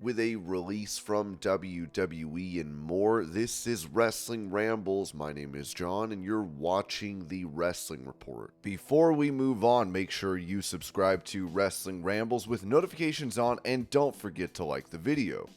with a release from WWE and more. This is Wrestling Rambles. My name is John, and you're watching the Wrestling Report. Before we move on, make sure you subscribe to Wrestling Rambles with notifications on, and don't forget to like the video.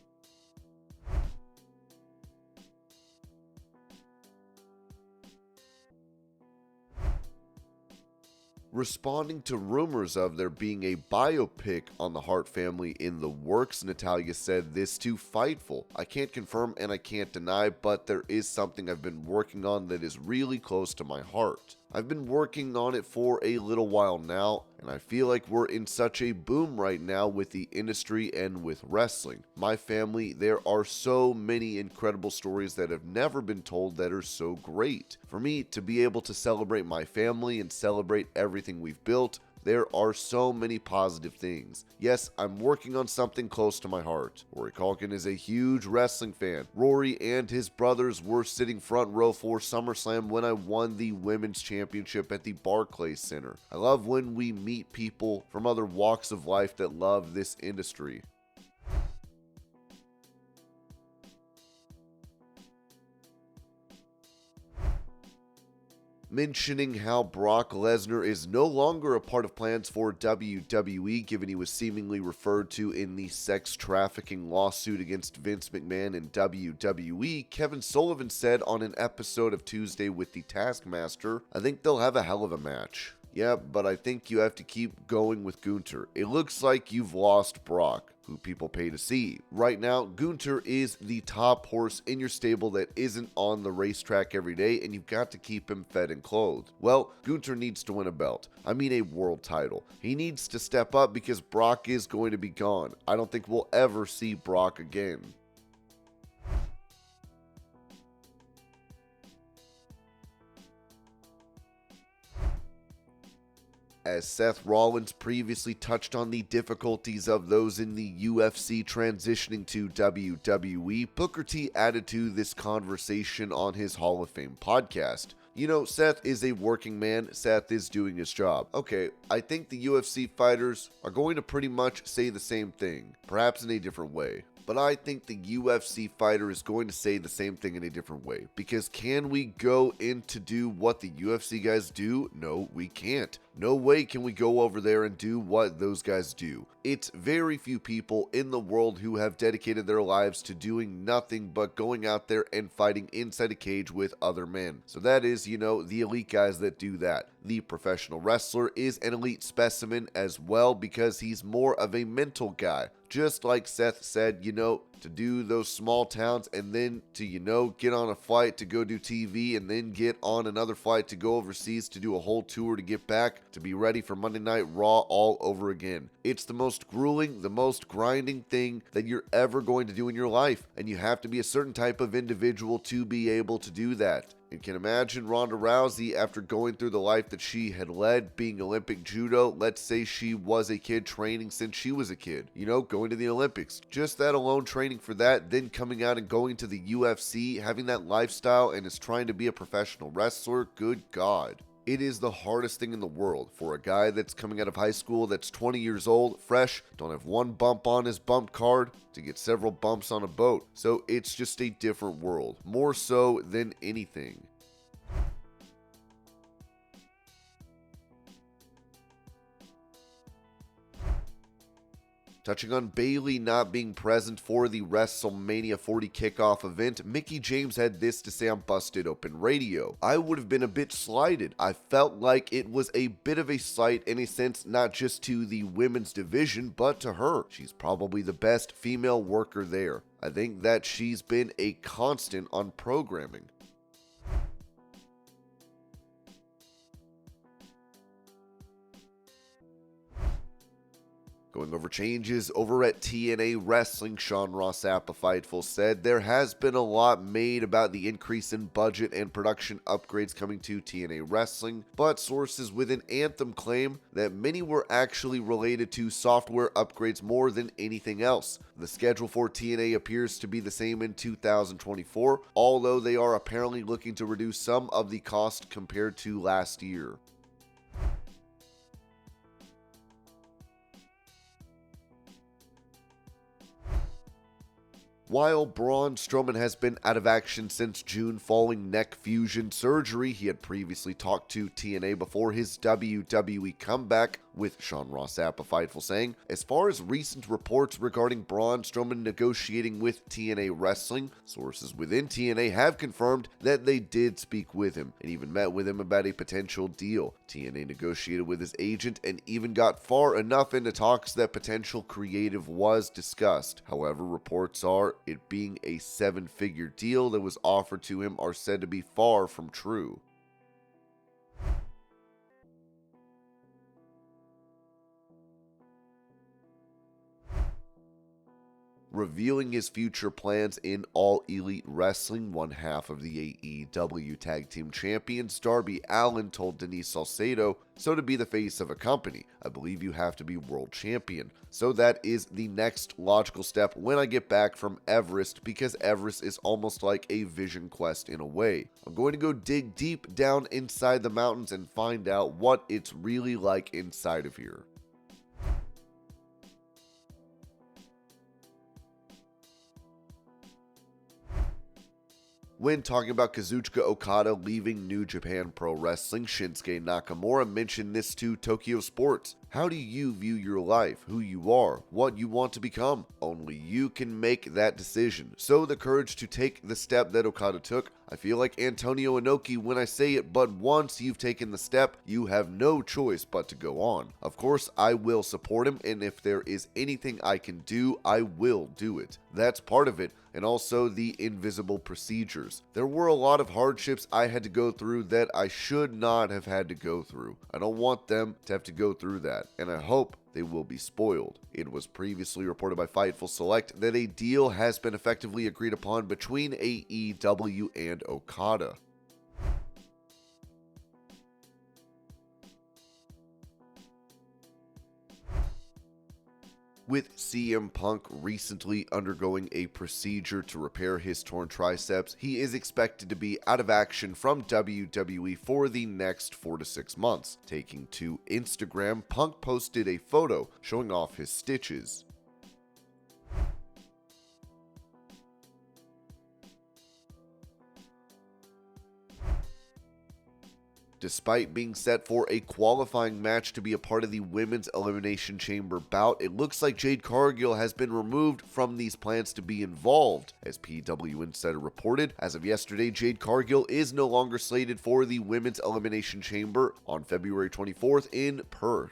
Responding to rumors of there being a biopic on the Hart family in the works, Natalya said this to Fightful. "I can't confirm and I can't deny, but there is something I've been working on that is really close to my heart. I've been working on it for a little while now, and I feel like we're in such a boom right now with the industry and with wrestling. My family, there are so many incredible stories that have never been told that are so great. For me to be able to celebrate my family and celebrate everything we've built, there are so many positive things. Yes, I'm working on something close to my heart." Rory Culkin is a huge wrestling fan. Rory and his brothers were sitting front row for SummerSlam when I won the Women's Championship at the Barclays Center. I love when we meet people from other walks of life that love this industry. Mentioning how Brock Lesnar is no longer a part of plans for WWE, given he was seemingly referred to in the sex trafficking lawsuit against Vince McMahon and WWE, Kevin Sullivan said on an episode of Tuesday with the Taskmaster, "I think they'll have a hell of a match. Yeah, but I think you have to keep going with Gunther. It looks like you've lost Brock, who people pay to see. Right now, Gunther is the top horse in your stable that isn't on the racetrack every day, and you've got to keep him fed and clothed. Well, Gunther needs to win a belt. I mean a world title. He needs to step up because Brock is going to be gone. I don't think we'll ever see Brock again." As Seth Rollins previously touched on the difficulties of those in the UFC transitioning to WWE, Booker T added to this conversation on his Hall of Fame podcast. "You know, Seth is a working man. Seth is doing his job." Okay, I think the UFC fighters are going to pretty much say the same thing, perhaps in a different way. But I think the UFC fighter is going to say the same thing in a different way. Because can we go in to do what the UFC guys do? No, we can't. No way can we go over there and do what those guys do. It's very few people in the world who have dedicated their lives to doing nothing but going out there and fighting inside a cage with other men. So that is, the elite guys that do that. The professional wrestler is an elite specimen as well because he's more of a mental guy. Just like Seth said, to do those small towns and then to, get on a flight to go do TV and then get on another flight to go overseas to do a whole tour to get back to be ready for Monday Night Raw all over again. It's the most grueling, the most grinding thing that you're ever going to do in your life, and you have to be a certain type of individual to be able to do that. And can imagine Ronda Rousey after going through the life that she had led, being Olympic judo. Let's say she was a kid training since she was a kid, going to the Olympics. Just that alone, training for that, then coming out and going to the UFC, having that lifestyle and is trying to be a professional wrestler. Good God. It is the hardest thing in the world for a guy that's coming out of high school, that's 20 years old, fresh, don't have one bump on his bump card, to get several bumps on a boat. So it's just a different world, more so than anything. Touching on Bayley not being present for the WrestleMania 40 kickoff event, Mickie James had this to say on Busted Open Radio. "I would have been a bit slighted. I felt like it was a bit of a slight in a sense, not just to the women's division, but to her. She's probably the best female worker there. I think that she's been a constant on programming." Going over changes over at TNA Wrestling, Sean Ross Sapp of Fightful said there has been a lot made about the increase in budget and production upgrades coming to TNA Wrestling, but sources within Anthem claim that many were actually related to software upgrades more than anything else. The schedule for TNA appears to be the same in 2024, although they are apparently looking to reduce some of the cost compared to last year. While Braun Strowman has been out of action since June following neck fusion surgery, he had previously talked to TNA before his WWE comeback, with Sean Ross Sapp of Fightful saying, "As far as recent reports regarding Braun Strowman negotiating with TNA Wrestling, sources within TNA have confirmed that they did speak with him and even met with him about a potential deal. TNA negotiated with his agent and even got far enough into talks that potential creative was discussed. However, reports are it being a 7-figure deal that was offered to him are said to be far from true." Revealing his future plans in All Elite Wrestling, one half of the AEW Tag Team Champions, Darby Allin, told Denise Salcedo, "So to be the face of a company, I believe you have to be world champion. So that is the next logical step when I get back from Everest, because Everest is almost like a vision quest in a way. I'm going to go dig deep down inside the mountains and find out what it's really like inside of here." When talking about Kazuchika Okada leaving New Japan Pro Wrestling, Shinsuke Nakamura mentioned this to Tokyo Sports. "How do you view your life, who you are, what you want to become? Only you can make that decision. So the courage to take the step that Okada took, I feel like Antonio Inoki when I say it, but once you've taken the step, you have no choice but to go on. Of course, I will support him, and if there is anything I can do, I will do it. That's part of it, and also the invisible procedures. There were a lot of hardships I had to go through that I should not have had to go through. I don't want them to have to go through that, and I hope they will be spoiled." It was previously reported by Fightful Select that a deal has been effectively agreed upon between AEW and Okada. With CM Punk recently undergoing a procedure to repair his torn triceps, he is expected to be out of action from WWE for the next 4 to 6 months. Taking to Instagram, Punk posted a photo showing off his stitches. Despite being set for a qualifying match to be a part of the Women's Elimination Chamber bout, it looks like Jade Cargill has been removed from these plans to be involved. As PW Insider reported, as of yesterday, Jade Cargill is no longer slated for the Women's Elimination Chamber on February 24th in Perth.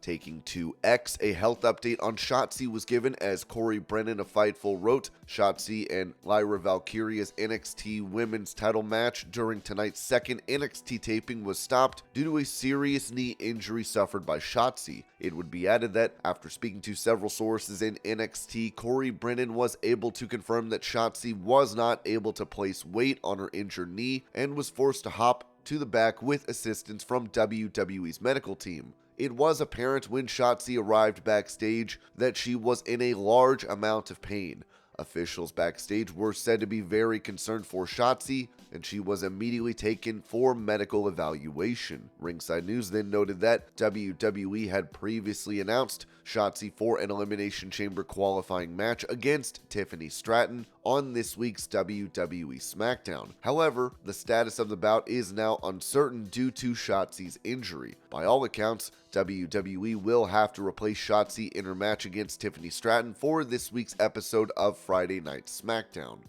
Taking to X, a health update on Shotzi was given as Corey Brennan of Fightful wrote, "Shotzi and Lyra Valkyria's NXT Women's title match during tonight's second NXT taping was stopped due to a serious knee injury suffered by Shotzi." It would be added that, after speaking to several sources in NXT, Corey Brennan was able to confirm that Shotzi was not able to place weight on her injured knee and was forced to hop to the back with assistance from WWE's medical team. It was apparent when Shotzi arrived backstage that she was in a large amount of pain. Officials backstage were said to be very concerned for Shotzi, and she was immediately taken for medical evaluation. Ringside News then noted that WWE had previously announced Shotzi for an Elimination Chamber qualifying match against Tiffany Stratton on this week's WWE SmackDown. However, the status of the bout is now uncertain due to Shotzi's injury. By all accounts, WWE will have to replace Shotzi in her match against Tiffany Stratton for this week's episode of Friday Night SmackDown.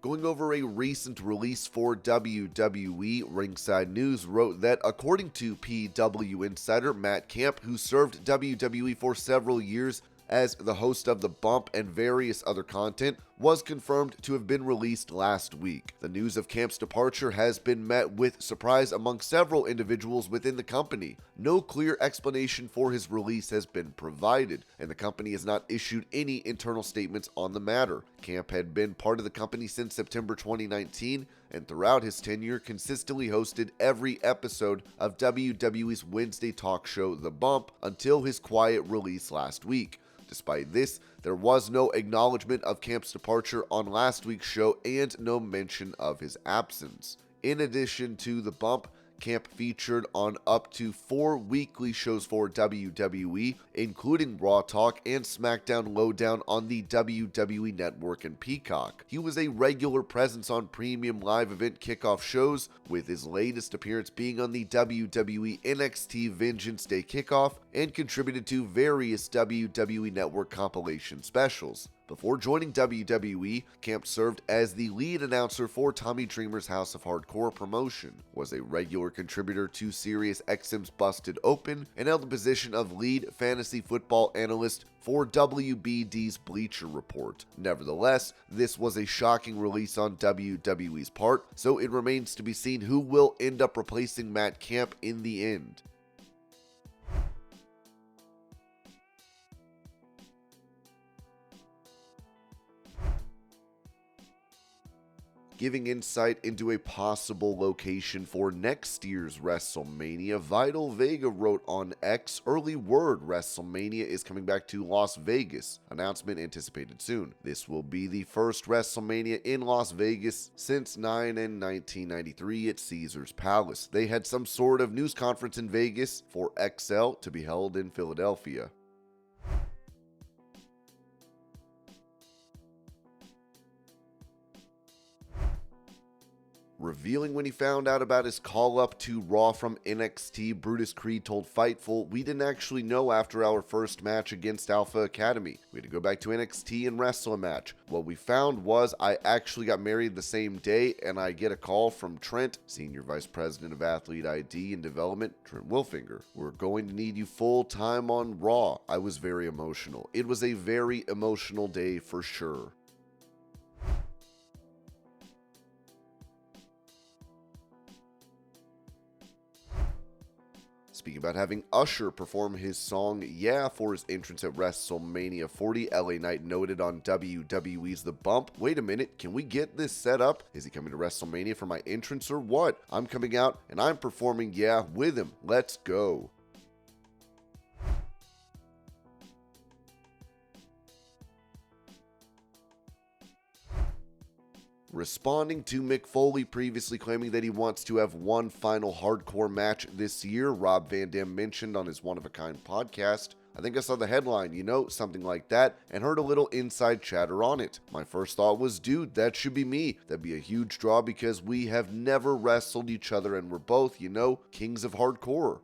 Going over a recent release for WWE, Ringside News wrote that according to PW Insider, Matt Camp, who served WWE for several years as the host of The Bump and various other content, was confirmed to have been released last week. The news of Camp's departure has been met with surprise among several individuals within the company. No clear explanation for his release has been provided, and the company has not issued any internal statements on the matter. Camp had been part of the company since September 2019, and throughout his tenure consistently hosted every episode of WWE's Wednesday talk show The Bump until his quiet release last week. Despite this, there was no acknowledgement of Camp's departure on last week's show and no mention of his absence. In addition to the bump, Camp featured on up to 4 weekly shows for WWE, including Raw Talk and SmackDown Lowdown on the WWE Network and Peacock. He was a regular presence on premium live event kickoff shows, with his latest appearance being on the WWE NXT Vengeance Day kickoff, and contributed to various WWE Network compilation specials. Before joining WWE, Camp served as the lead announcer for Tommy Dreamer's House of Hardcore promotion, was a regular contributor to Sirius XM's Busted Open, and held the position of lead fantasy football analyst for WBD's Bleacher Report. Nevertheless, this was a shocking release on WWE's part, so it remains to be seen who will end up replacing Matt Camp in the end. Giving insight into a possible location for next year's WrestleMania, Vital Vega wrote on X, "Early word, WrestleMania is coming back to Las Vegas. Announcement anticipated soon. This will be the first WrestleMania in Las Vegas since 9 and 1993 at Caesars Palace. They had some sort of news conference in Vegas for XL to be held in Philadelphia." Revealing when he found out about his call-up to Raw from NXT, Brutus Creed told Fightful, "We didn't actually know after our first match against Alpha Academy. We had to go back to NXT and wrestle a match. What we found was I actually got married the same day, and I get a call from Trent, Senior Vice President of Athlete ID and Development, Trent Wilfinger. We're going to need you full-time on Raw." I was very emotional. It was a very emotional day for sure. Speaking about having Usher perform his song "Yeah" for his entrance at WrestleMania 40, LA Knight noted on WWE's The Bump, "Wait a minute, can we get this set up? Is he coming to WrestleMania for my entrance or what? I'm coming out and I'm performing Yeah with him. Let's go." Responding to Mick Foley previously claiming that he wants to have one final hardcore match this year, Rob Van Dam mentioned on his One-of-a-Kind podcast, "I think I saw the headline, something like that, and heard a little inside chatter on it. My first thought was, dude, that should be me. That'd be a huge draw because we have never wrestled each other and we're both, kings of hardcore."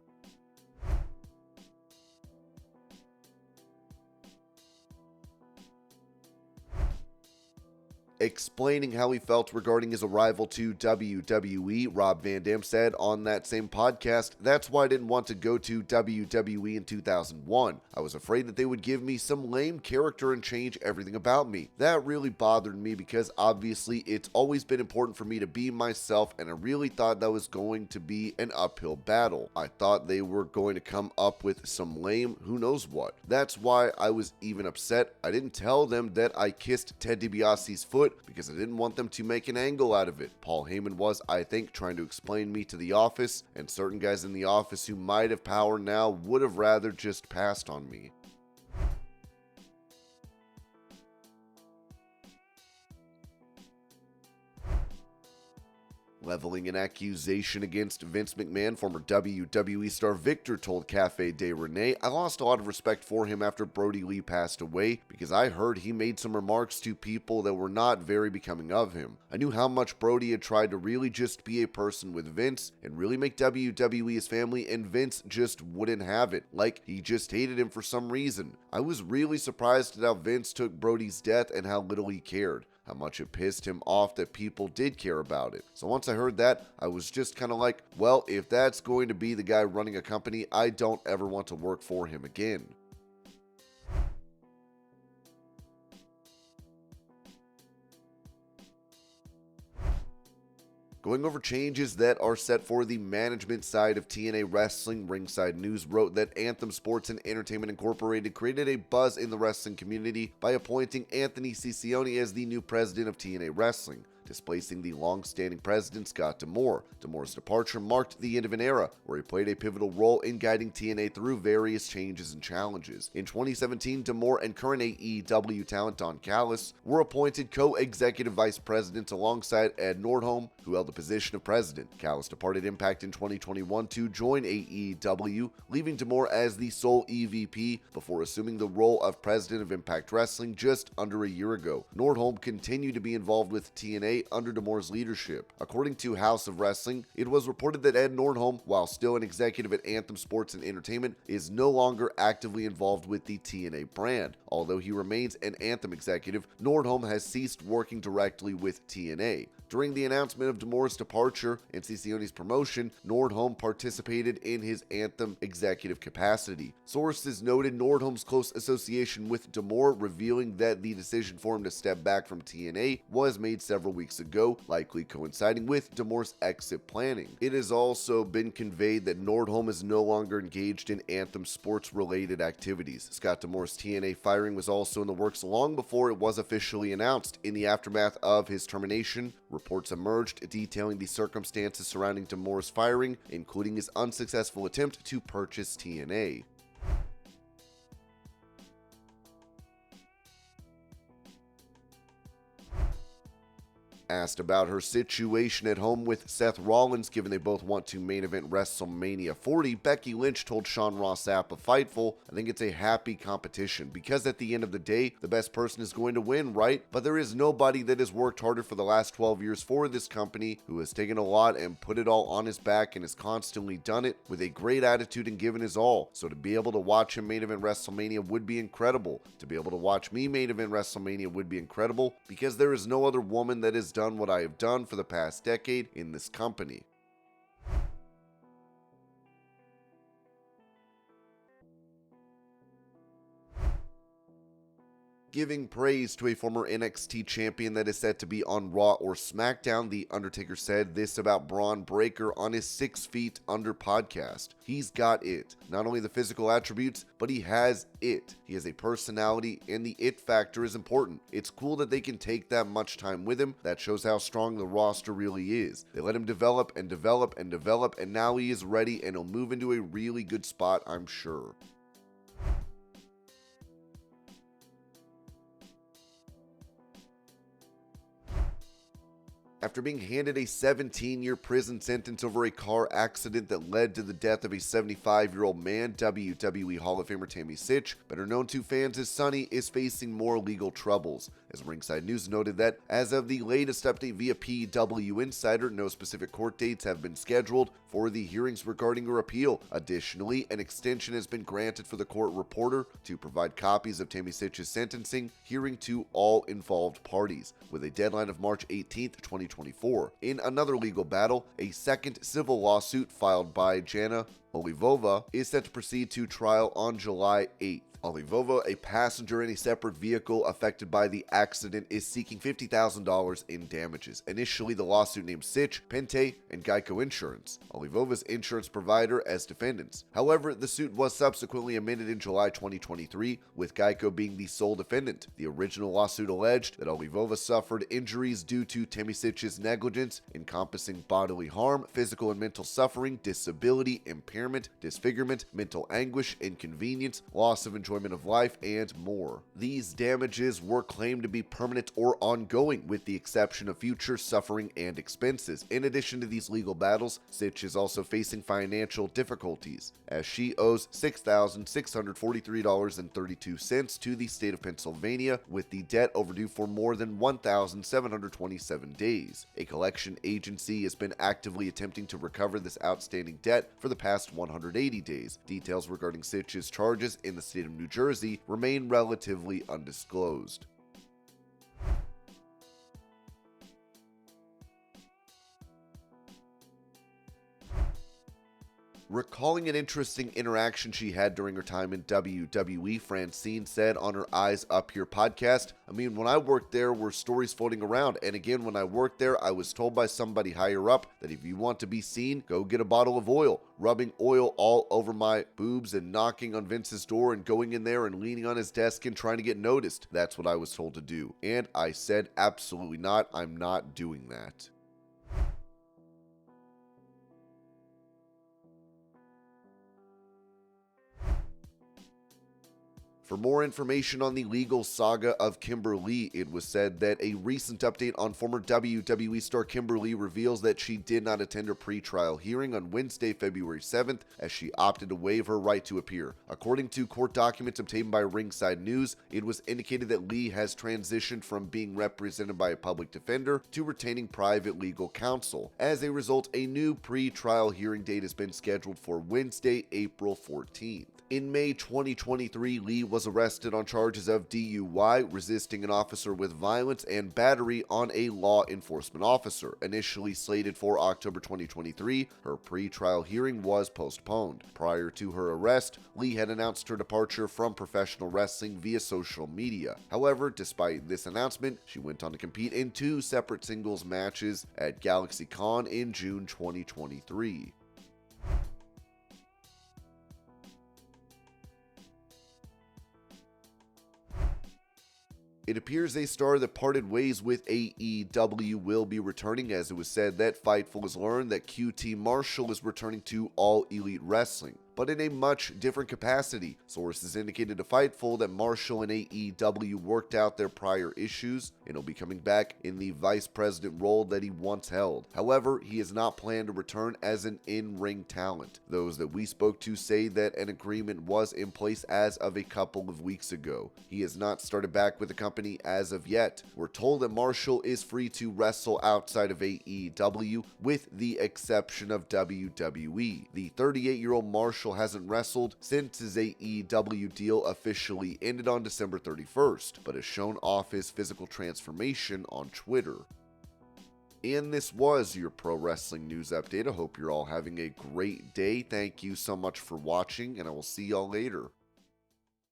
Explaining how he felt regarding his arrival to WWE, Rob Van Dam said on that same podcast, "That's why I didn't want to go to WWE in 2001. I was afraid that they would give me some lame character and change everything about me. That really bothered me because obviously it's always been important for me to be myself, and I really thought that was going to be an uphill battle. I thought they were going to come up with some lame who knows what. That's why I was even upset. I didn't tell them that I kissed Ted DiBiase's foot because I didn't want them to make an angle out of it. Paul Heyman was, I think, trying to explain me to the office, and certain guys in the office who might have power now would have rather just passed on me." Leveling an accusation against Vince McMahon, former WWE star Victor told Cafe de Rene, "I lost a lot of respect for him after Brodie Lee passed away because I heard he made some remarks to people that were not very becoming of him. I knew how much Brodie had tried to really just be a person with Vince and really make WWE his family, and Vince just wouldn't have it. Like, he just hated him for some reason. I was really surprised at how Vince took Brodie's death and how little he cared. How much it pissed him off that people did care about it. So once I heard that, I was just kind of like, well, if that's going to be the guy running a company, I don't ever want to work for him again." Going over changes that are set for the management side of TNA Wrestling, Ringside News wrote that Anthem Sports and Entertainment Incorporated created a buzz in the wrestling community by appointing Anthony Ciccione as the new president of TNA Wrestling. displacing the long-standing president Scott D'Amore. D'Amore's departure marked the end of an era where he played a pivotal role in guiding TNA through various changes and challenges. In 2017, D'Amore and current AEW talent Don Callis were appointed co-executive vice presidents alongside Ed Nordholm, who held the position of president. Callis departed Impact in 2021 to join AEW, leaving D'Amore as the sole EVP before assuming the role of president of Impact Wrestling just under a year ago. Nordholm continued to be involved with TNA under D'Amore's leadership. According to House of Wrestling, it was reported that Ed Nordholm, while still an executive at Anthem Sports and Entertainment, is no longer actively involved with the TNA brand. Although he remains an Anthem executive, Nordholm has ceased working directly with TNA. During the announcement of D'Amore's departure and Cicione's promotion, Nordholm participated in his Anthem executive capacity. Sources noted Nordholm's close association with D'Amore, revealing that the decision for him to step back from TNA was made several weeks ago, likely coinciding with D'Amore's exit planning. It has also been conveyed that Nordholm is no longer engaged in Anthem sports-related activities. Scott D'Amore's TNA firing was also in the works long before it was officially announced. In the aftermath of his termination, reports emerged detailing the circumstances surrounding D'Amore's firing, including his unsuccessful attempt to purchase TNA. Asked about her situation at home with Seth Rollins, given they both want to main event WrestleMania 40, Becky Lynch told Sean Ross Sapp of Fightful, "I think it's a happy competition, because at the end of the day, the best person is going to win, right? But there is nobody that has worked harder for the last 12 years for this company, who has taken a lot and put it all on his back and has constantly done it with a great attitude and given his all. So to be able to watch him main event WrestleMania would be incredible. To be able to watch me main event WrestleMania would be incredible, because there is no other woman that has done what I have done for the past decade in this company." Giving praise to a former NXT champion that is set to be on Raw or SmackDown, The Undertaker said this about Braun Breaker on his 6 Feet Under podcast. "He's got it. Not only the physical attributes, but he has it. He has a personality, and the it factor is important. It's cool that they can take that much time with him. That shows how strong the roster really is. They let him develop and develop and develop, and now he is ready, and he'll move into a really good spot, I'm sure." After being handed a 17-year prison sentence over a car accident that led to the death of a 75-year-old man, WWE Hall of Famer Tammy Sytch, better known to fans as Sunny, is facing more legal troubles. As Ringside News noted that, as of the latest update via PW Insider, no specific court dates have been scheduled for the hearings regarding her appeal. Additionally, an extension has been granted for the court reporter to provide copies of Tammy Sytch's sentencing hearing to all involved parties, with a deadline of March 18, 2024. In another legal battle, a second civil lawsuit filed by Jana Olivova is set to proceed to trial on July 8th. Olivova, a passenger in a separate vehicle affected by the accident, is seeking $50,000 in damages. Initially, the lawsuit named Sytch, Pente, and Geico Insurance, Olivova's insurance provider, as defendants. However, the suit was subsequently amended in July 2023, with Geico being the sole defendant. The original lawsuit alleged that Olivova suffered injuries due to Tammy Sytch's negligence, encompassing bodily harm, physical and mental suffering, disability, impairment, disfigurement, mental anguish, inconvenience, loss of enjoyment of life, and more. These damages were claimed to be permanent or ongoing, with the exception of future suffering and expenses. In addition to these legal battles, Sytch is also facing financial difficulties, as she owes $6,643.32 to the state of Pennsylvania, with the debt overdue for more than 1,727 days. A collection agency has been actively attempting to recover this outstanding debt for the past 180 days. Details regarding Sytch's charges in the state of New Jersey remain relatively undisclosed. Recalling an interesting interaction she had during her time in WWE, Francine said on her Eyes Up Here podcast, "I mean, when I worked there were stories floating around, and again, when I worked there, I was told by somebody higher up that if you want to be seen, go get a bottle of oil. Rubbing oil all over my boobs and knocking on Vince's door and going in there and leaning on his desk and trying to get noticed. That's what I was told to do. And I said, absolutely not, I'm not doing that." For more information on the legal saga of Kimber Lee, it was said that a recent update on former WWE star Kimber Lee reveals that she did not attend her pre-trial hearing on Wednesday, February 7th, as she opted to waive her right to appear. According to court documents obtained by Ringside News, it was indicated that Lee has transitioned from being represented by a public defender to retaining private legal counsel. As a result, a new pre-trial hearing date has been scheduled for Wednesday, April 14th. In May 2023, Lee was arrested on charges of DUI, resisting an officer with violence, and battery on a law enforcement officer. Initially slated for October 2023, her pre-trial hearing was postponed. Prior to her arrest, Lee had announced her departure from professional wrestling via social media. However, despite this announcement, she went on to compete in 2 separate singles matches at GalaxyCon in June 2023. It appears a star that parted ways with AEW will be returning, as it was said that Fightful has learned that QT Marshall is returning to All Elite Wrestling, but in a much different capacity. Sources indicated to Fightful that Marshall and AEW worked out their prior issues and will be coming back in the vice president role that he once held. However, he has not planned to return as an in-ring talent. Those that we spoke to say that an agreement was in place as of a couple of weeks ago. He has not started back with the company as of yet. We're told that Marshall is free to wrestle outside of AEW with the exception of WWE. The 38-year-old Marshall hasn't wrestled since his AEW deal officially ended on December 31st, but has shown off his physical transformation on Twitter. And this was your pro wrestling news update. I hope you're all having a great day. Thank you so much for watching, and I will see y'all later.